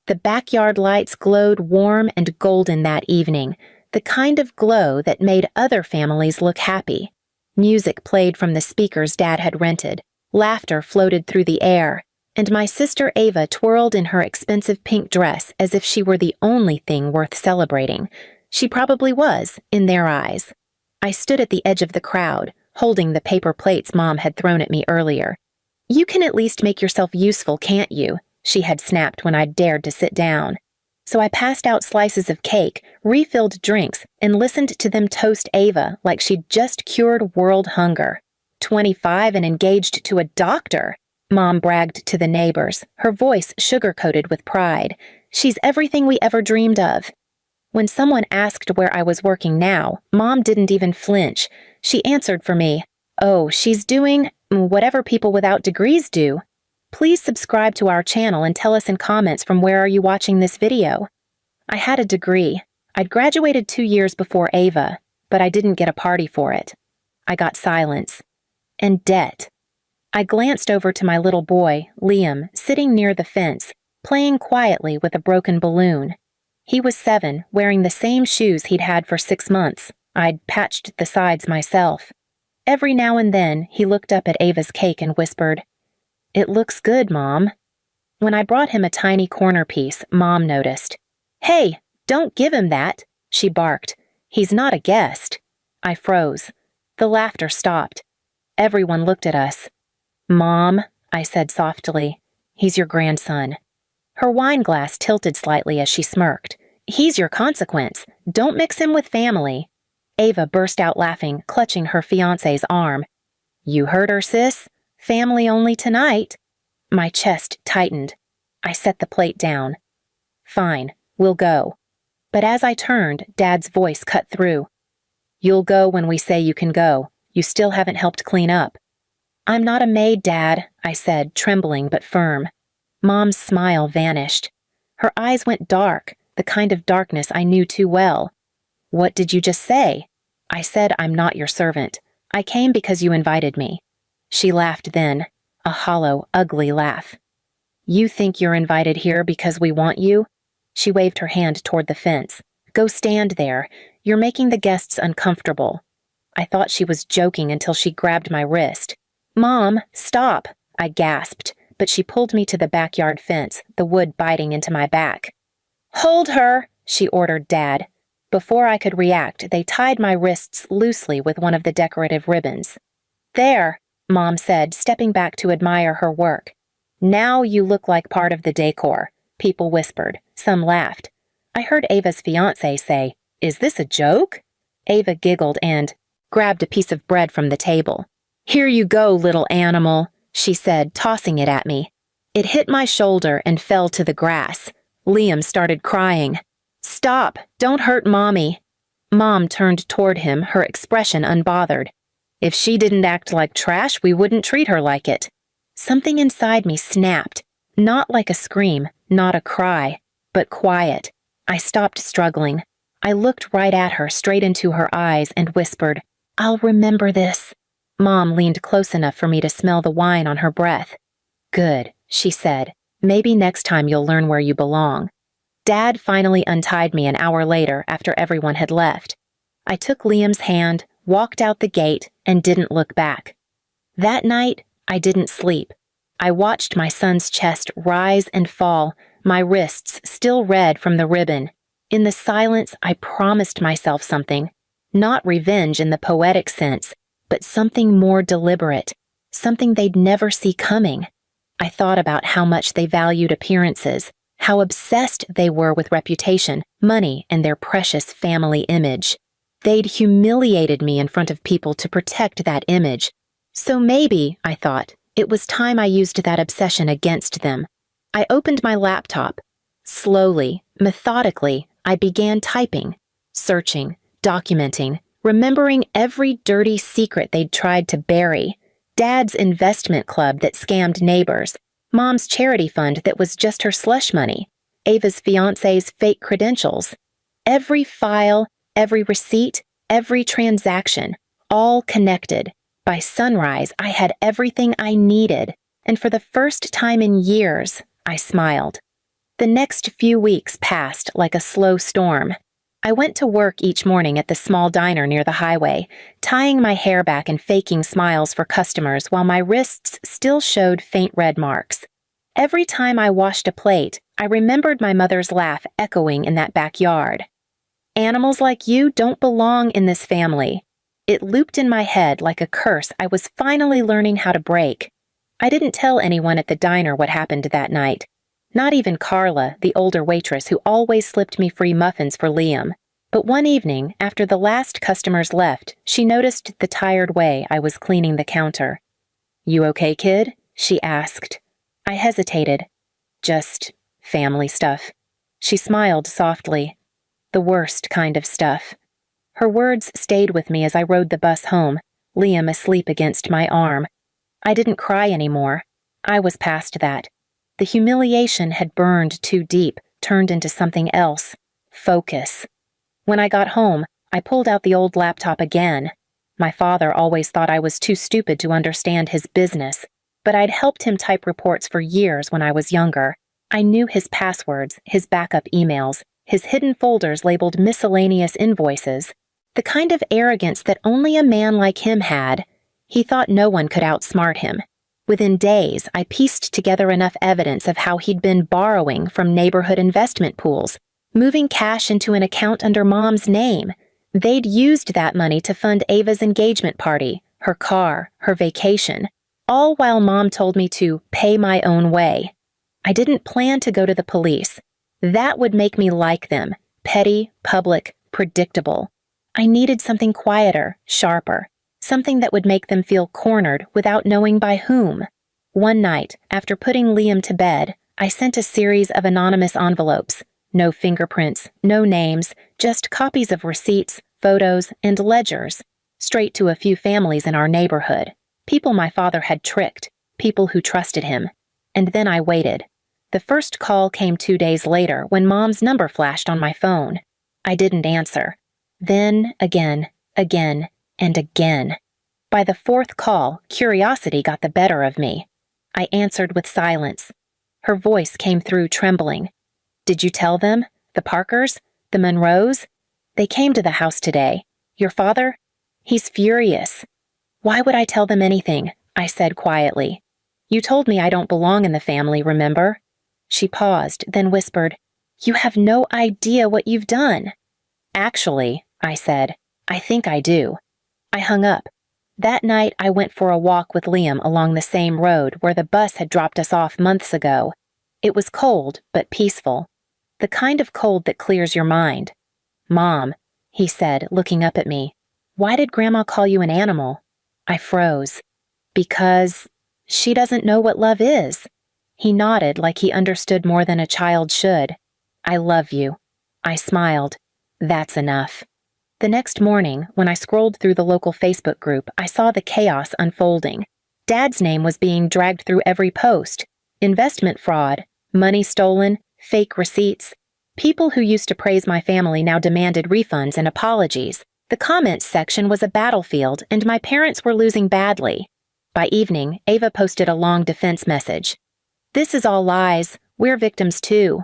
The backyard lights glowed warm and golden that evening, the kind of glow that made other families look happy. Music played from the speakers Dad had rented, laughter floated through the air, and my sister Ava twirled in her expensive pink dress as if she were the only thing worth celebrating. She probably was, in their eyes. I stood at the edge of the crowd, holding the paper plates Mom had thrown at me earlier. "You can at least make yourself useful, can't you?" she had snapped when I dared to sit down. So I passed out slices of cake, refilled drinks, and listened to them toast Ava like she'd just cured world hunger. 25 and engaged to a doctor, Mom bragged to the neighbors, her voice sugar-coated with pride. "She's everything we ever dreamed of." When someone asked where I was working now, Mom didn't even flinch. She answered for me, "Oh, she's doing whatever people without degrees do." Please subscribe to our channel and tell us in comments from where are you watching this video. I had a degree. I'd graduated 2 years before Ava, but I didn't get a party for it. I got silence. And debt. I glanced over to my little boy, Liam, sitting near the fence, playing quietly with a broken balloon. He was 7, wearing the same shoes he'd had for 6 months. I'd patched the sides myself. Every now and then, he looked up at Ava's cake and whispered, "It looks good, Mom." When I brought him a tiny corner piece, Mom noticed. "Hey, don't give him that," she barked. "He's not a guest." I froze. The laughter stopped. Everyone looked at us. "Mom," I said softly, "he's your grandson." Her wine glass tilted slightly as she smirked. "He's your consequence. Don't mix him with family." Ava burst out laughing, clutching her fiancé's arm. "You heard her, sis? Family only tonight." My chest tightened. I set the plate down. "Fine, we'll go." But as I turned, Dad's voice cut through. "You'll go when we say you can go. You still haven't helped clean up." "I'm not a maid, Dad," I said, trembling but firm. Mom's smile vanished. Her eyes went dark, the kind of darkness I knew too well. "What did you just say?" "I said I'm not your servant. I came because you invited me." She laughed then, a hollow, ugly laugh. "You think you're invited here because we want you?" She waved her hand toward the fence. "Go stand there. You're making the guests uncomfortable." I thought she was joking until she grabbed my wrist. "Mom, stop!" I gasped, but she pulled me to the backyard fence, the wood biting into my back. "Hold her!" she ordered Dad. Before I could react, they tied my wrists loosely with one of the decorative ribbons. "There," Mom said, stepping back to admire her work. "Now you look like part of the decor," people whispered. Some laughed. I heard Ava's fiancé say, "Is this a joke?" Ava giggled and grabbed a piece of bread from the table. "Here you go, little animal," she said, tossing it at me. It hit my shoulder and fell to the grass. Liam started crying. "Stop! Don't hurt Mommy." Mom turned toward him, her expression unbothered. "If she didn't act like trash, we wouldn't treat her like it." Something inside me snapped, not like a scream, not a cry, but quiet. I stopped struggling. I looked right at her, straight into her eyes, and whispered, "I'll remember this." Mom leaned close enough for me to smell the wine on her breath. "Good," she said. "Maybe next time you'll learn where you belong." Dad finally untied me an hour later after everyone had left. I took Liam's hand, walked out the gate, and didn't look back. That night, I didn't sleep. I watched my son's chest rise and fall, my wrists still red from the ribbon. In the silence, I promised myself something. Not revenge in the poetic sense, but something more deliberate, something they'd never see coming. I thought about how much they valued appearances, how obsessed they were with reputation, money, and their precious family image. They'd humiliated me in front of people to protect that image. So maybe, I thought, it was time I used that obsession against them. I opened my laptop. Slowly, methodically, I began typing, searching, documenting, remembering every dirty secret they'd tried to bury. Dad's investment club that scammed neighbors, Mom's charity fund that was just her slush money, Ava's fiancé's fake credentials. Every file, every receipt, every transaction, all connected. By sunrise, I had everything I needed, and for the first time in years, I smiled. The next few weeks passed like a slow storm. I went to work each morning at the small diner near the highway, tying my hair back and faking smiles for customers while my wrists still showed faint red marks. Every time I washed a plate, I remembered my mother's laugh echoing in that backyard. Animals like you don't belong in this family. It looped in my head like a curse I was finally learning how to break. I didn't tell anyone at the diner what happened that night. Not even Carla, the older waitress who always slipped me free muffins for Liam. But one evening, after the last customers left, she noticed the tired way I was cleaning the counter. "You okay, kid?" she asked. I hesitated. "Just family stuff." She smiled softly. "The worst kind of stuff." Her words stayed with me as I rode the bus home, Liam asleep against my arm. I didn't cry anymore. I was past that. The humiliation had burned too deep, turned into something else. Focus. When I got home, I pulled out the old laptop again. My father always thought I was too stupid to understand his business, but I'd helped him type reports for years when I was younger. I knew his passwords, his backup emails, his hidden folders labeled miscellaneous invoices. The kind of arrogance that only a man like him had. He thought no one could outsmart him. Within days, I pieced together enough evidence of how he'd been borrowing from neighborhood investment pools, moving cash into an account under Mom's name. They'd used that money to fund Ava's engagement party, her car, her vacation, all while Mom told me to pay my own way. I didn't plan to go to the police. That would make me like them, petty, public, predictable. I needed something quieter, sharper, something that would make them feel cornered without knowing by whom. One night, after putting Liam to bed, I sent a series of anonymous envelopes. No fingerprints, no names, just copies of receipts, photos, and ledgers, straight to a few families in our neighborhood. People my father had tricked, people who trusted him. And then I waited. The first call came 2 days later when Mom's number flashed on my phone. I didn't answer. Then again, and again. By the fourth call, curiosity got the better of me. I answered with silence. Her voice came through trembling. "Did you tell them? The Parkers? The Monroes? They came to the house today. Your father? He's furious." "Why would I tell them anything?" I said quietly. "You told me I don't belong in the family, remember?" She paused, then whispered, "You have no idea what you've done." "Actually," I said, "I think I do." I hung up. That night I went for a walk with Liam along the same road where the bus had dropped us off months ago. It was cold, but peaceful. The kind of cold that clears your mind. "Mom," he said, looking up at me, "why did Grandma call you an animal?" I froze. "Because she doesn't know what love is." He nodded like he understood more than a child should. "I love you." I smiled. "That's enough." The next morning, when I scrolled through the local Facebook group, I saw the chaos unfolding. Dad's name was being dragged through every post. Investment fraud, money stolen, fake receipts. People who used to praise my family now demanded refunds and apologies. The comments section was a battlefield, and my parents were losing badly. By evening, Ava posted a long defense message. "This is all lies. We're victims too."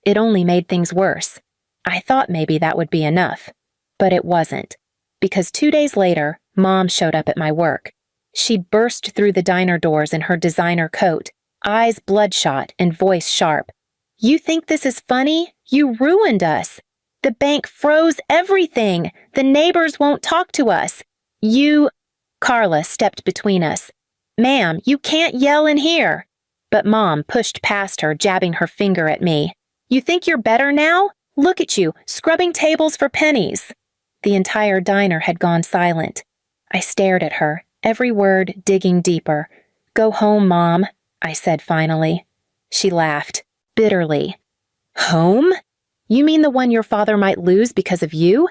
It only made things worse. I thought maybe that would be enough. But it wasn't. Because 2 days later, Mom showed up at my work. She burst through the diner doors in her designer coat, eyes bloodshot and voice sharp. "You think this is funny? You ruined us. The bank froze everything. The neighbors won't talk to us. You—" Carla stepped between us. "Ma'am, you can't yell in here." But Mom pushed past her, jabbing her finger at me. "You think you're better now? Look at you, scrubbing tables for pennies." The entire diner had gone silent. I stared at her, every word digging deeper. "Go home, Mom," I said finally. She laughed, bitterly. "Home? You mean the one your father might lose because of you?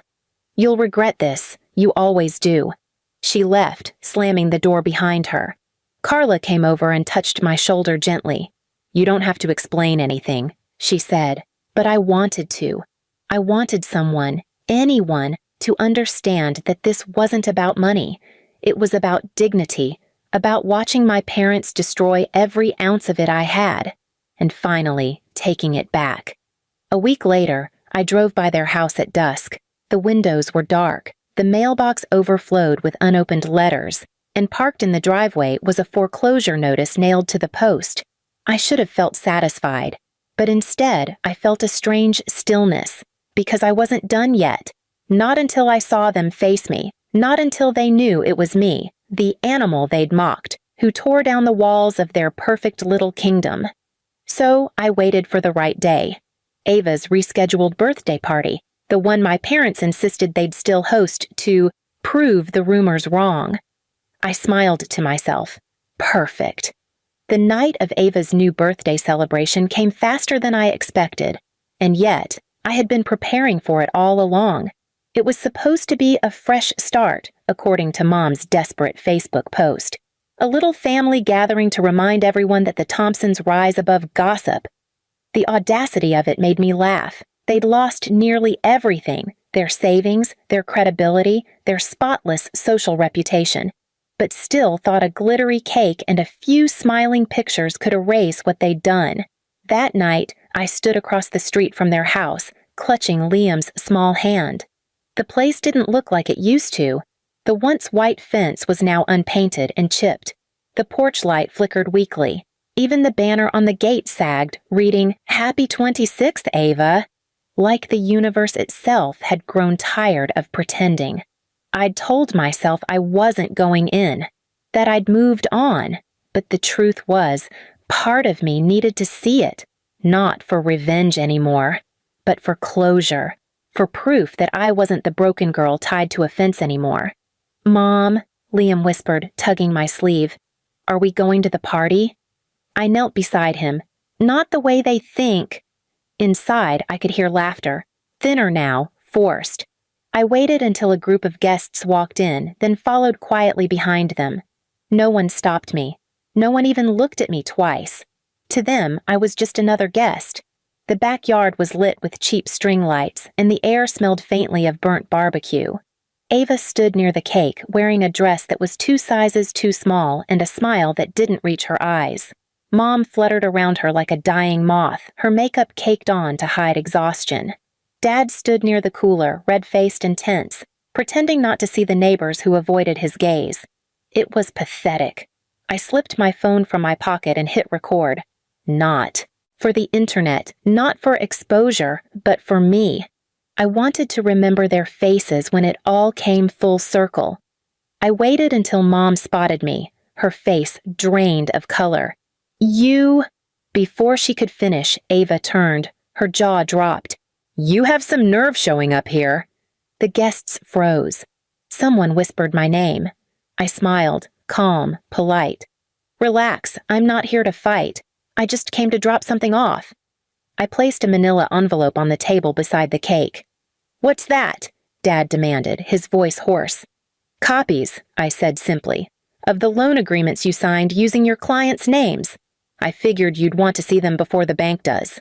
You'll regret this. You always do." She left, slamming the door behind her. Carla came over and touched my shoulder gently. "You don't have to explain anything," she said, but I wanted to. I wanted someone, anyone, to understand that this wasn't about money. It was about dignity, about watching my parents destroy every ounce of it I had. and finally taking it back. A week later, I drove by their house at dusk. The windows were dark, the mailbox overflowed with unopened letters, and parked in the driveway was a foreclosure notice nailed to the post. I should have felt satisfied, but instead I felt a strange stillness, because I wasn't done yet. Not until I saw them face me, not until they knew it was me, the animal they'd mocked, who tore down the walls of their perfect little kingdom. So I waited for the right day. Ava's rescheduled birthday party, the one my parents insisted they'd still host to prove the rumors wrong. I smiled to myself. Perfect. The night of Ava's new birthday celebration came faster than I expected, and yet I had been preparing for it all along. It was supposed to be a fresh start, according to Mom's desperate Facebook post. A little family gathering to remind everyone that the Thompsons rise above gossip. The audacity of it made me laugh. They'd lost nearly everything, their savings, their credibility, their spotless social reputation, but still thought a glittery cake and a few smiling pictures could erase what they'd done. That night, I stood across the street from their house, clutching Liam's small hand. The place didn't look like it used to. The once white fence was now unpainted and chipped. The porch light flickered weakly. Even the banner on the gate sagged, reading, "Happy 26th, Ava," like the universe itself had grown tired of pretending. I'd told myself I wasn't going in, that I'd moved on, but the truth was, part of me needed to see it, not for revenge anymore, but for closure, for proof that I wasn't the broken girl tied to a fence anymore. "Mom," Liam whispered, tugging my sleeve, "are we going to the party?" I knelt beside him. "Not the way they think." Inside, I could hear laughter, thinner now, forced. I waited until a group of guests walked in, then followed quietly behind them. No one stopped me. No one even looked at me twice. To them, I was just another guest. The backyard was lit with cheap string lights, and the air smelled faintly of burnt barbecue. Ava stood near the cake, wearing a dress that was 2 sizes too small and a smile that didn't reach her eyes. Mom fluttered around her like a dying moth, her makeup caked on to hide exhaustion. Dad stood near the cooler, red-faced and tense, pretending not to see the neighbors who avoided his gaze. It was pathetic. I slipped my phone from my pocket and hit record. Not for the internet, not for exposure, but for me. I wanted to remember their faces when it all came full circle. I waited until Mom spotted me, her face drained of color. "You—" Before she could finish, Ava turned. Her jaw dropped. "You have some nerve showing up here." The guests froze. Someone whispered my name. I smiled, calm, polite. "Relax, I'm not here to fight. I just came to drop something off." I placed a manila envelope on the table beside the cake. "What's that?" Dad demanded, his voice hoarse. "Copies," I said simply, "of the loan agreements you signed using your clients' names. I figured you'd want to see them before the bank does."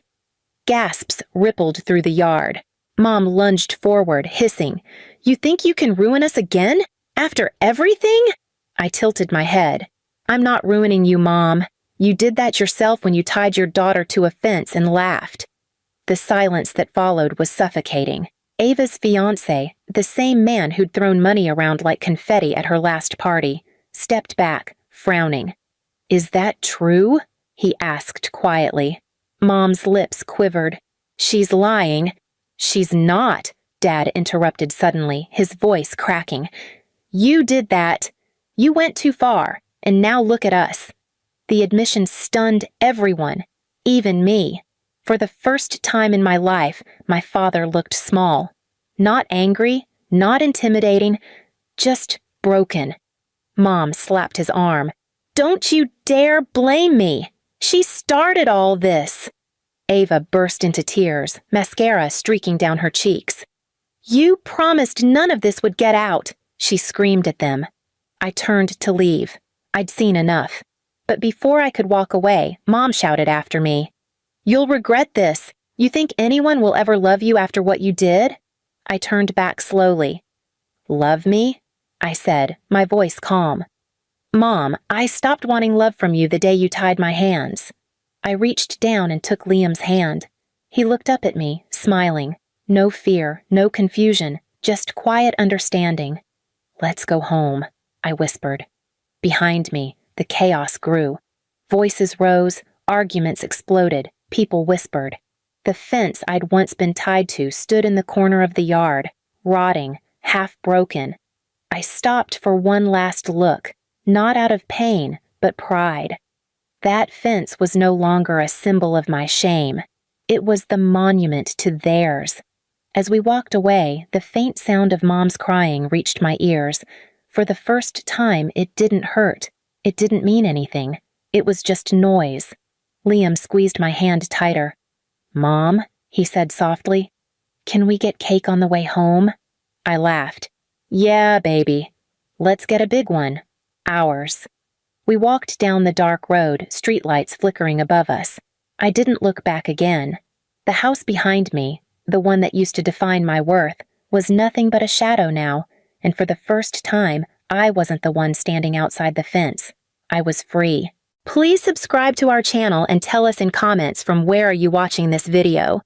Gasps rippled through the yard. Mom lunged forward, hissing, "You think you can ruin us again? After everything?" I tilted my head. "I'm not ruining you, Mom. You did that yourself when you tied your daughter to a fence and laughed." The silence that followed was suffocating. Ava's fiancé, the same man who'd thrown money around like confetti at her last party, stepped back, frowning. "Is that true?" he asked quietly. Mom's lips quivered. "She's lying." "She's not," Dad interrupted suddenly, his voice cracking. "You did that. You went too far, and now look at us." The admission stunned everyone, even me. For the first time in my life, my father looked small. Not angry, not intimidating, just broken. Mom slapped his arm. "Don't you dare blame me! She started all this!" Ava burst into tears, mascara streaking down her cheeks. "You promised none of this would get out," she screamed at them. I turned to leave. I'd seen enough. But before I could walk away, Mom shouted after me, "You'll regret this. You think anyone will ever love you after what you did?" I turned back slowly. "Love me?" I said, my voice calm. "Mom, I stopped wanting love from you the day you tied my hands." I reached down and took Liam's hand. He looked up at me, smiling. No fear, no confusion, just quiet understanding. "Let's go home," I whispered. Behind me, the chaos grew. Voices rose, arguments exploded, people whispered. The fence I'd once been tied to stood in the corner of the yard, rotting, half broken. I stopped for one last look, not out of pain, but pride. That fence was no longer a symbol of my shame. It was the monument to theirs. As we walked away, the faint sound of Mom's crying reached my ears. For the first time, it didn't hurt. It didn't mean anything. It was just noise. Liam squeezed my hand tighter. "Mom," he said softly, "can we get cake on the way home?" I laughed. "Yeah, baby. Let's get a big one. Ours." We walked down the dark road, streetlights flickering above us. I didn't look back again. The house behind me, the one that used to define my worth, was nothing but a shadow now, and for the first time, I wasn't the one standing outside the fence. I was free. Please subscribe to our channel and tell us in comments from where are you watching this video.